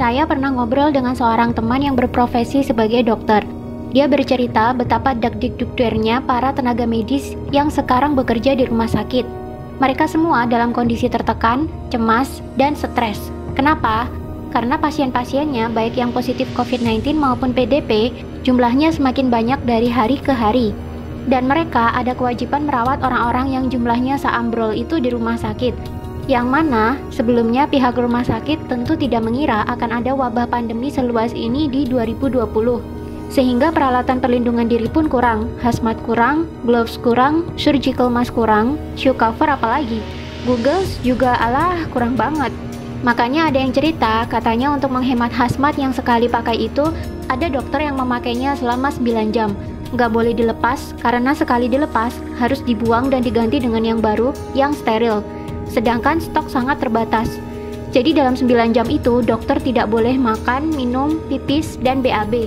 Saya pernah ngobrol dengan seorang teman yang berprofesi sebagai dokter. Dia bercerita betapa dak-dikdukdernya para tenaga medis yang sekarang bekerja di rumah sakit. Mereka semua dalam kondisi tertekan, cemas, dan stres. Kenapa? Karena pasien-pasiennya, baik yang positif COVID-19 maupun PDP, jumlahnya semakin banyak dari hari ke hari. Dan mereka ada kewajiban merawat orang-orang yang jumlahnya seambrol itu di rumah sakit. Yang mana sebelumnya pihak rumah sakit tentu tidak mengira akan ada wabah pandemi seluas ini di 2020. Sehingga peralatan perlindungan diri pun kurang, hazmat kurang, gloves kurang, surgical mask kurang, shoe cover apalagi. Googles juga kurang banget. Makanya ada yang cerita, katanya untuk menghemat hazmat yang sekali pakai itu, ada dokter yang memakainya selama 9 jam. Nggak boleh dilepas, karena sekali dilepas, harus dibuang dan diganti dengan yang baru, yang steril. Sedangkan stok sangat terbatas. Jadi dalam 9 jam itu, dokter tidak boleh makan, minum, pipis, dan BAB.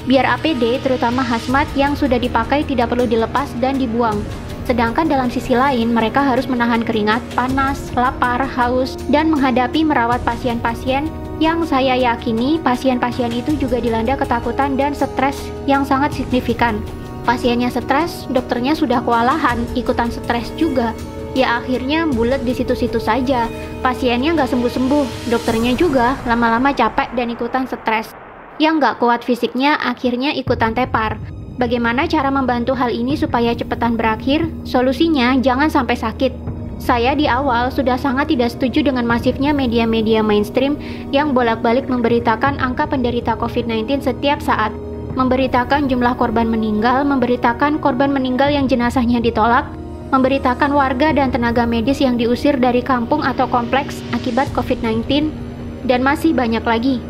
Biar APD, terutama hazmat yang sudah dipakai tidak perlu dilepas dan dibuang. Sedangkan dalam sisi lain, mereka harus menahan keringat, panas, lapar, haus, dan menghadapi merawat pasien-pasien yang saya yakini pasien-pasien itu juga dilanda ketakutan dan stres yang sangat signifikan. Pasiennya stres, dokternya sudah kewalahan, ikutan stres juga. Ya akhirnya bulet di situ-situ saja. Pasiennya nggak sembuh-sembuh, dokternya juga lama-lama capek dan ikutan stres. Yang nggak kuat fisiknya akhirnya ikutan tepar. Bagaimana cara membantu hal ini supaya cepetan berakhir? Solusinya jangan sampai sakit. Saya di awal sudah sangat tidak setuju dengan masifnya media-media mainstream yang bolak-balik memberitakan angka penderita COVID-19 setiap saat. Memberitakan jumlah korban meninggal, memberitakan korban meninggal yang jenazahnya ditolak, memberitakan warga dan tenaga medis yang diusir dari kampung atau kompleks akibat COVID-19, dan masih banyak lagi.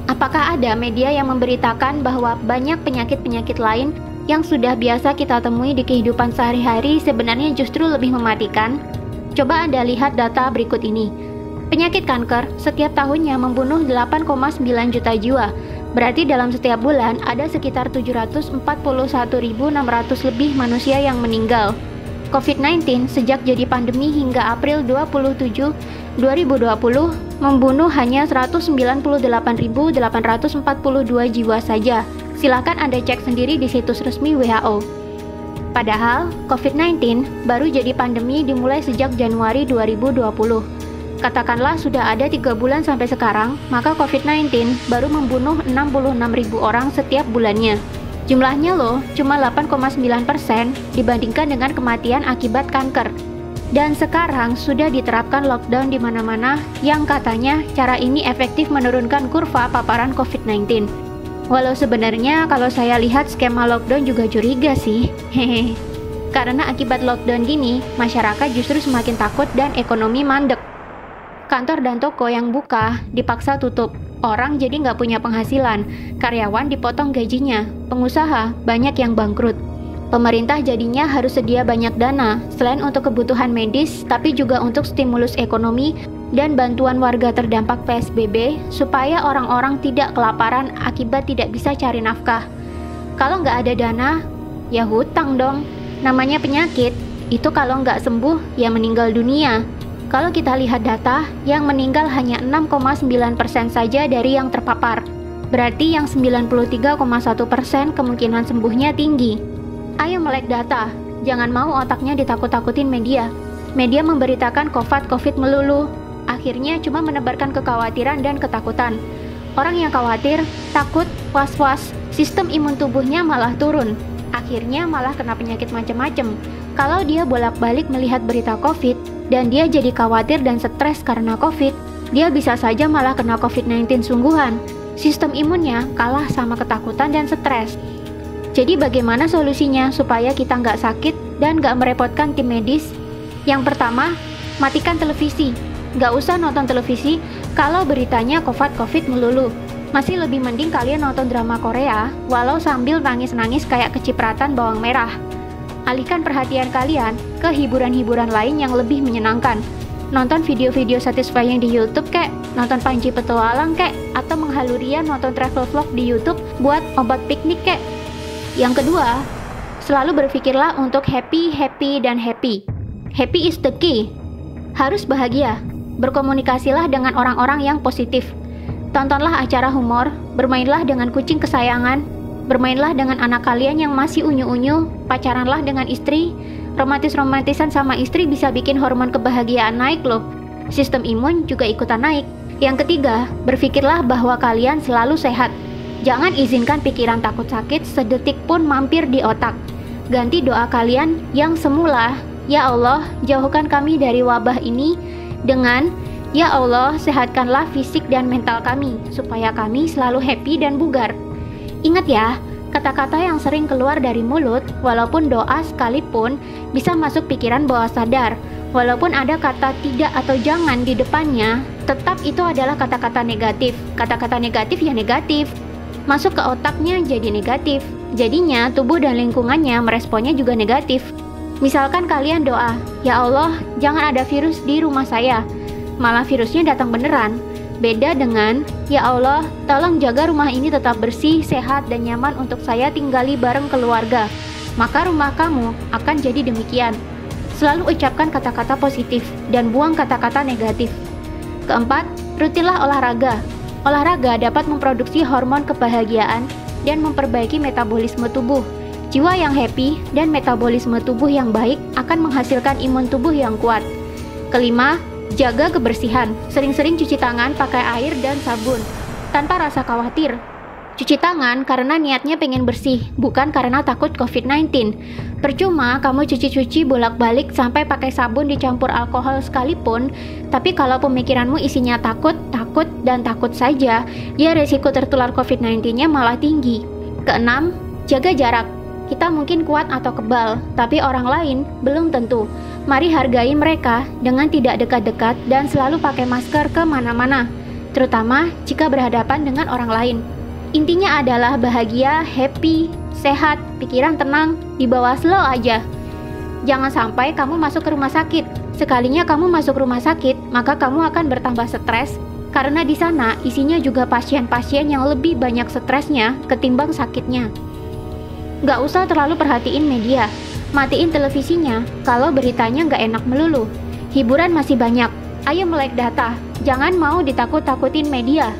Apakah ada media yang memberitakan bahwa banyak penyakit-penyakit lain yang sudah biasa kita temui di kehidupan sehari-hari sebenarnya justru lebih mematikan? Coba Anda lihat data berikut ini. Penyakit kanker setiap tahunnya membunuh 8,9 juta jiwa. Berarti dalam setiap bulan ada sekitar 741.600 lebih manusia yang meninggal. COVID-19 sejak jadi pandemi hingga April 27, 2020 membunuh hanya 198.842 jiwa saja. Silakan Anda cek sendiri di situs resmi WHO. Padahal COVID-19 baru jadi pandemi dimulai sejak Januari 2020. Katakanlah sudah ada 3 bulan sampai sekarang, maka COVID-19 baru membunuh 66.000 orang setiap bulannya. Jumlahnya loh, cuma 8,9% dibandingkan dengan kematian akibat kanker. Dan sekarang sudah diterapkan lockdown di mana-mana yang katanya cara ini efektif menurunkan kurva paparan COVID-19. Walau sebenarnya kalau saya lihat skema lockdown juga curiga sih. Hehe. Karena akibat lockdown gini, masyarakat justru semakin takut dan ekonomi mandek. Kantor dan toko yang buka dipaksa tutup. Orang jadi nggak punya penghasilan, karyawan dipotong gajinya, pengusaha banyak yang bangkrut. Pemerintah jadinya harus sedia banyak dana, selain untuk kebutuhan medis, tapi juga untuk stimulus ekonomi dan bantuan warga terdampak PSBB, supaya orang-orang tidak kelaparan akibat tidak bisa cari nafkah. Kalau nggak ada dana, ya hutang dong. Namanya penyakit, itu kalau nggak sembuh, ya meninggal dunia. Kalau kita lihat data, yang meninggal hanya 6,9% saja dari yang terpapar. Berarti yang 93,1% kemungkinan sembuhnya tinggi. Ayo melek data, jangan mau otaknya ditakut-takutin media. Media memberitakan COVID melulu, akhirnya cuma menebarkan kekhawatiran dan ketakutan. Orang yang khawatir, takut, was-was, sistem imun tubuhnya malah turun. Akhirnya malah kena penyakit macam-macam. Kalau dia bolak-balik melihat berita COVID, dan dia jadi khawatir dan stres karena COVID, dia bisa saja malah kena COVID-19 sungguhan. Sistem imunnya kalah sama ketakutan dan stres. Jadi bagaimana solusinya supaya kita nggak sakit dan nggak merepotkan tim medis? Yang pertama, matikan televisi. Nggak usah nonton televisi kalau beritanya COVID melulu. Masih lebih mending kalian nonton drama Korea, walau sambil nangis-nangis kayak kecipratan bawang merah. Alihkan perhatian kalian ke hiburan-hiburan lain yang lebih menyenangkan. Nonton video-video satisfying di YouTube kek, nonton Panji Petualang kek, atau menghalurian nonton travel vlog di YouTube buat obat piknik kek. Yang kedua, selalu berpikirlah untuk happy. Happy is the key. Harus bahagia. Berkomunikasilah dengan orang-orang yang positif. Tontonlah acara humor, bermainlah dengan kucing kesayangan, bermainlah dengan anak kalian yang masih unyu-unyu, pacaranlah dengan istri. Romantis-romantisan sama istri bisa bikin hormon kebahagiaan naik loh. Sistem imun juga ikutan naik. Yang ketiga, berpikirlah bahwa kalian selalu sehat. Jangan izinkan pikiran takut sakit sedetik pun mampir di otak. Ganti doa kalian yang semula, "Ya Allah, jauhkan kami dari wabah ini," dengan "Ya Allah, sehatkanlah fisik dan mental kami, supaya kami selalu happy dan bugar." Ingat ya, kata-kata yang sering keluar dari mulut, walaupun doa sekalipun, bisa masuk pikiran bawah sadar. Walaupun ada kata tidak atau jangan di depannya, tetap itu adalah kata-kata negatif. Kata-kata negatif ya negatif. Masuk ke otaknya jadi negatif. Jadinya tubuh dan lingkungannya meresponnya juga negatif. Misalkan kalian doa, "Ya Allah, jangan ada virus di rumah saya." Malah virusnya datang beneran. Beda dengan, "Ya Allah, tolong jaga rumah ini tetap bersih, sehat, dan nyaman untuk saya tinggali bareng keluarga." Maka rumah kamu akan jadi demikian. Selalu ucapkan kata-kata positif dan buang kata-kata negatif. Keempat, rutinlah olahraga. Olahraga dapat memproduksi hormon kebahagiaan dan memperbaiki metabolisme tubuh. Jiwa yang happy dan metabolisme tubuh yang baik akan menghasilkan imun tubuh yang kuat. Kelima, jaga kebersihan. Sering-sering cuci tangan pakai air dan sabun, tanpa rasa khawatir. Cuci tangan karena niatnya pengen bersih, bukan karena takut COVID-19. Percuma kamu cuci-cuci bolak-balik sampai pakai sabun dicampur alkohol sekalipun, tapi kalau pemikiranmu isinya takut saja, ya resiko tertular COVID-19-nya malah tinggi. Keenam, jaga jarak. Kita mungkin kuat atau kebal, tapi orang lain belum tentu. Mari hargai mereka dengan tidak dekat-dekat dan selalu pakai masker kemana-mana, terutama jika berhadapan dengan orang lain. Intinya adalah bahagia, happy, sehat, pikiran tenang, dibawa slow aja. Jangan sampai kamu masuk ke rumah sakit. Sekalinya kamu masuk rumah sakit, maka kamu akan bertambah stres, karena di sana isinya juga pasien-pasien yang lebih banyak stresnya ketimbang sakitnya. Gak usah terlalu perhatiin media. Matiin televisinya kalau beritanya gak enak melulu. Hiburan masih banyak. Ayo melek data. Jangan mau ditakut-takutin media.